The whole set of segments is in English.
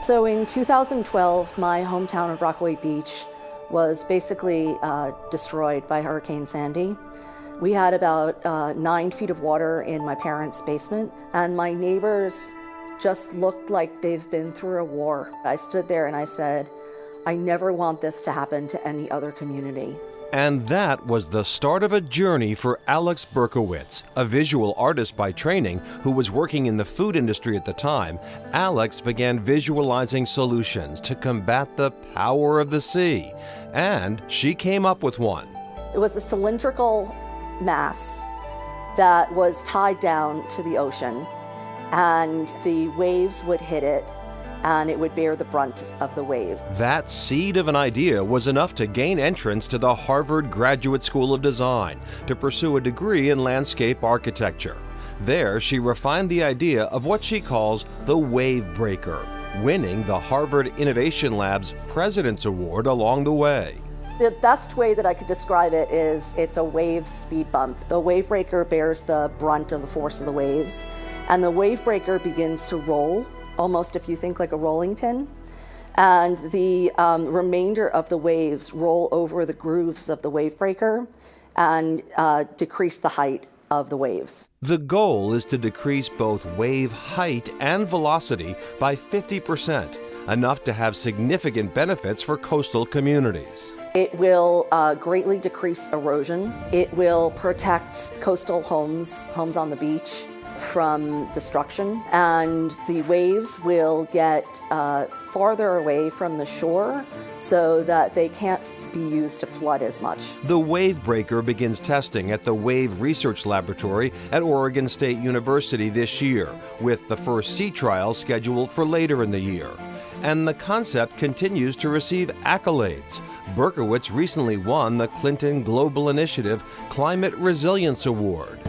So in 2012, my hometown of Rockaway Beach was basically destroyed by Hurricane Sandy. We had about 9 feet of water in my parents' basement, and my neighbors just looked like they've been through a war. I stood there and I said, I never want this to happen to any other community. And that was the start of a journey for Alex Berkowitz, a visual artist by training who was working in the food industry at the time. Alex began visualizing solutions to combat the power of the sea, and she came up with one. It was a cylindrical mass that was tied down to the ocean, and the waves would hit it, and it would bear the brunt of the waves. That seed of an idea was enough to gain entrance to the Harvard Graduate School of Design to pursue a degree in landscape architecture. There, she refined the idea of what she calls the wave breaker, winning the Harvard Innovation Lab's President's Award along the way. The best way that I could describe it is it's a wave speed bump. The wave breaker bears the brunt of the force of the waves, and the wave breaker begins to roll, almost if you think like a rolling pin, and the remainder of the waves roll over the grooves of the wave breaker and decrease the height of the waves. The goal is to decrease both wave height and velocity by 50%, enough to have significant benefits for coastal communities. It will greatly decrease erosion. It will protect coastal homes on the beach from destruction, and the waves will get farther away from the shore so that they can't be used to flood as much. The wave breaker begins testing at the Wave Research Laboratory at Oregon State University this year, with the first sea trial scheduled for later in the year. And the concept continues to receive accolades. Berkowitz recently won the Clinton Global Initiative Climate Resilience Award.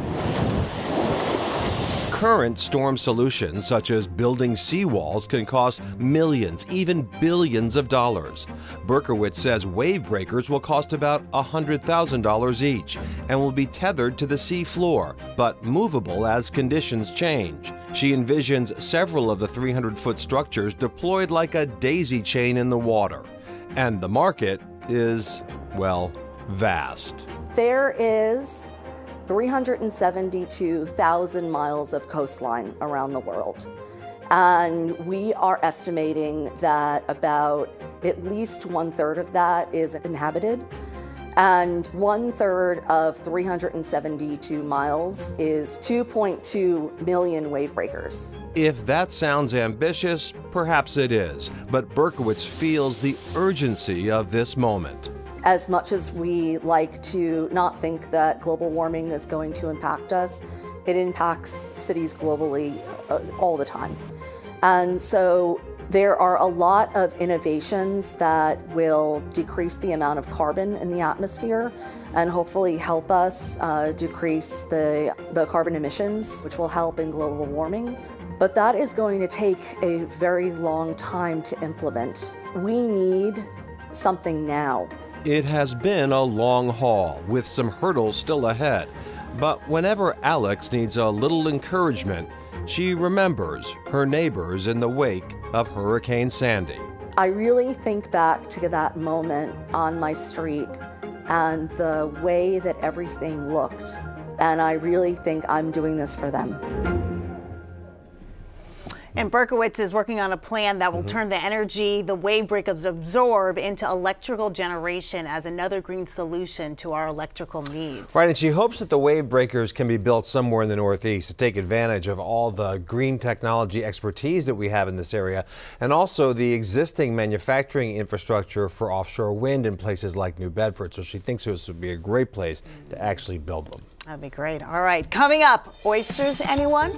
Current storm solutions, such as building seawalls, can cost millions, even billions of dollars. Berkowitz says wave breakers will cost about $100,000 each and will be tethered to the sea floor, but movable as conditions change. She envisions several of the 300-foot structures deployed like a daisy chain in the water. And the market is, well, vast. There is 372,000 miles of coastline around the world. And we are estimating that about at least 1/3 of that is inhabited. And 1/3 of 372 miles is 2.2 million wave breakers. If that sounds ambitious, perhaps it is. But Berkowitz feels the urgency of this moment. As much as we like to not think that global warming is going to impact us, it impacts cities globally all the time. And so there are a lot of innovations that will decrease the amount of carbon in the atmosphere and hopefully help us decrease the carbon emissions, which will help in global warming. But that is going to take a very long time to implement. We need something now. It has been a long haul, with some hurdles still ahead. But whenever Alex needs a little encouragement, she remembers her neighbors in the wake of Hurricane Sandy. I really think back to that moment on my street and the way that everything looked. And I really think I'm doing this for them. And Berkowitz is working on a plan that will turn the energy the wave breakers absorb into electrical generation as another green solution to our electrical needs. Right, and she hopes that the wave breakers can be built somewhere in the Northeast to take advantage of all the green technology expertise that we have in this area, and also the existing manufacturing infrastructure for offshore wind in places like New Bedford. So she thinks this would be a great place to actually build them. That'd be great. All right, coming up, oysters, anyone?